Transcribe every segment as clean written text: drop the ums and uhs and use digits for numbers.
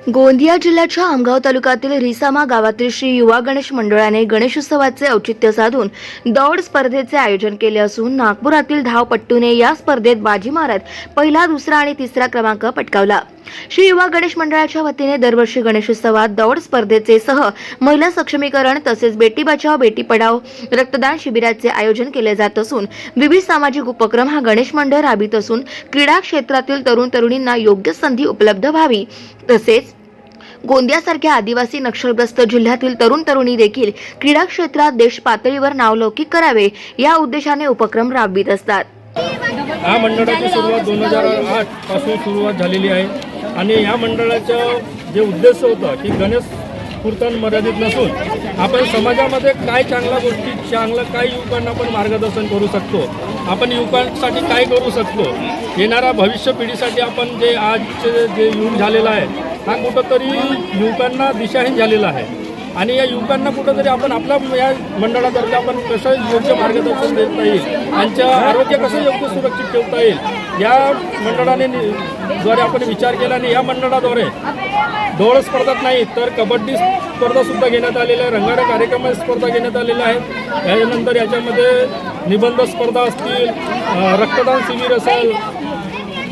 गोंदिया जिल्ह्याच्या आमगाव तालुक्यातील रिसामा गावातील श्री युवा गणेश मंडळाने गणेशोत्सवाचे औचित्य साधून दौड स्पर्धेचे आयोजन केले असून नागपुरातील धावपट्टूने या स्पर्धेत बाजी मारत पहिला, दुसरा आणि तिसरा क्रमांक पटकावला। श्री युवा गणेश मंडळाच्या वतीने दरवर्षी गणेशोत्सवात दौड स्पर्धेचे सह महिला सक्षमीकरण तसेच बेटी बचाओ बेटी पढाओ रक्तदान शिबिराचे आयोजन केले जात असून विविध सामाजिक उपक्रम हा गणेश मंडळ राबवित असून क्रीडा क्षेत्रातील तरुण तरुणींना योग्य संधी उपलब्ध व्हावी तसेच गोंदियासारख्या आदिवासी नक्षलग्रस्त जिल्ह्यातील तरुण तरुणी देखील क्रीडा क्षेत्रात देश पातळीवर नावलौकिक करावे या उद्देशाने उपक्रम राबवित असतात। या मंडळाची सुरुवात 2008 पासून सुरुवात झालेली आहे आणि या मंडळाचं जे उद्देश होता की गणेश पुरतं मर्यादित नसून आपण समाजामध्ये काय चांगल्या गोष्टी काय युवकांना आपण मार्गदर्शन करू शकतो, आपण युवकांसाठी काय करू शकतो, येणाऱ्या भविष्य पिढीसाठी आपण जे आजचे जे युग झालेला आहे हा कुठंतरी युवकांना दिशाहीन झालेला आहे आणि या युवकांना कुठंतरी आपण आपल्या या मंडळातर्फे आपण कसं योग्य मार्गदर्शन देता येईल, त्यांचं आरोग्य कसं योग्य सुरक्षित ठेवता येईल या मंडळाने द्वारे आपण विचार केला आणि या मंडळाद्वारे दौड स्पर्धाच नाही तर कबड्डी स्पर्धासुद्धा घेण्यात आलेल्या आहे, रंगारंग कार्यक्रम स्पर्धा घेण्यात आलेल्या आहेत। याच्यानंतर याच्यामध्ये निबंध स्पर्धा असतील, रक्तदान शिबिर असेल,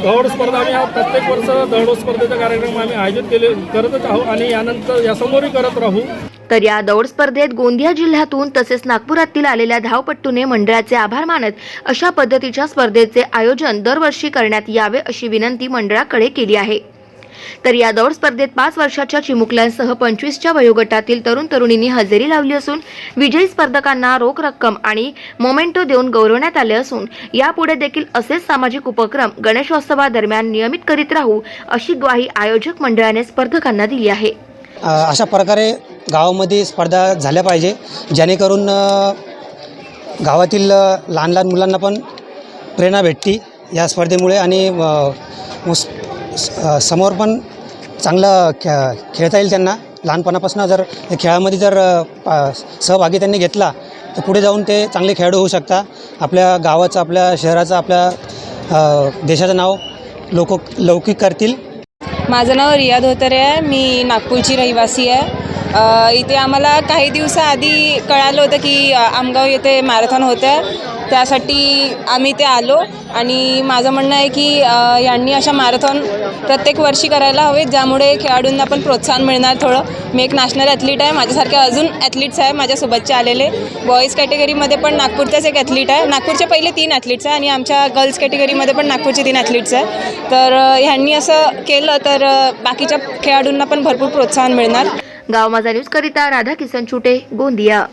दौड स्पर्धा आम्ही हा प्रत्येक वर्ष दौड स्पर्धेचा कार्यक्रम आम्ही आयोजित करतच आहोत आणि यानंतर यासमोरही करत राहू। तर या दौड स्पर्धेत गोंदिया जिल्ह्यातून तसेच नागपुरातील आलेल्या धावपट्टूने मंडळाचे आभार मानत अशा पद्धतीच्या स्पर्धेचे आयोजन दरवर्षी करण्यात यावे अशी विनंती मंडळाकडे केली आहे। तर या दौड स्पर्धेत 5 वर्षाच्या चिमुकल्यांसह 25च्या वयोगटातील तरुण तरुणींनी हजेरी लावली असून विजयी स्पर्धकांना रोख रक्कम आणि मोमेंटो देऊन गौरवण्यात आले असून यापुढे देखील असेच सामाजिक उपक्रम गणेशोत्सवादरम्यान नियमित करीत राहू अशी ग्वाही आयोजक मंडळाने स्पर्धकांना दिली आहे। अशा प्रकारे गावामध्ये स्पर्धा झाल्या पाहिजे जेणेकरून गावातील लहान लहान मुलांना पण प्रेरणा भेटते या स्पर्धेमुळे आणि समोर पण चांगलं खेळता येईल त्यांना। लहानपणापासून जर खेळामध्ये जर सहभागी त्यांनी घेतला तर पुढे जाऊन ते चांगले खेळाडू होऊ शकता। आपल्या गावाचं, आपल्या शहराचं, आपल्या देशाचं नाव लौकिक करतील। माझं नाव रिया धोत्रे आहे, मी नागपूरची रहिवासी आहे। इथे आम्हाला काही दिवसाआधी कळालं होतं की आमगाव येथे मॅरेथॉन होतं आहे, त्यासाठी आम्ही इथे आलो आणि माझं म्हणणं आहे की यांनी अशा मॅरेथॉन प्रत्येक वर्षी करायला हवे ज्यामुळे खेळाडूंना पण प्रोत्साहन मिळणार थोडं। मी एक नॅशनल ॲथलीट आहे, माझ्यासारखे अजून ॲथलीट्स आहे माझ्यासोबतचे आलेले। बॉईज कॅटेगरीमध्ये पण नागपूरचाच एक ॲथलीट आहे, नागपूरचे पहिले 3 ॲथलीट्स आहे आणि आमच्या गर्ल्स कॅटेगरीमध्ये पण नागपूरचे 3 ॲथलीट्स आहे। तर ह्यांनी असं केलं तर बाकीच्या खेळाडूंना पण भरपूर प्रोत्साहन मिळणार। गाव माझा न्यूज करिता राधा किसन छुटे, गोंदिया।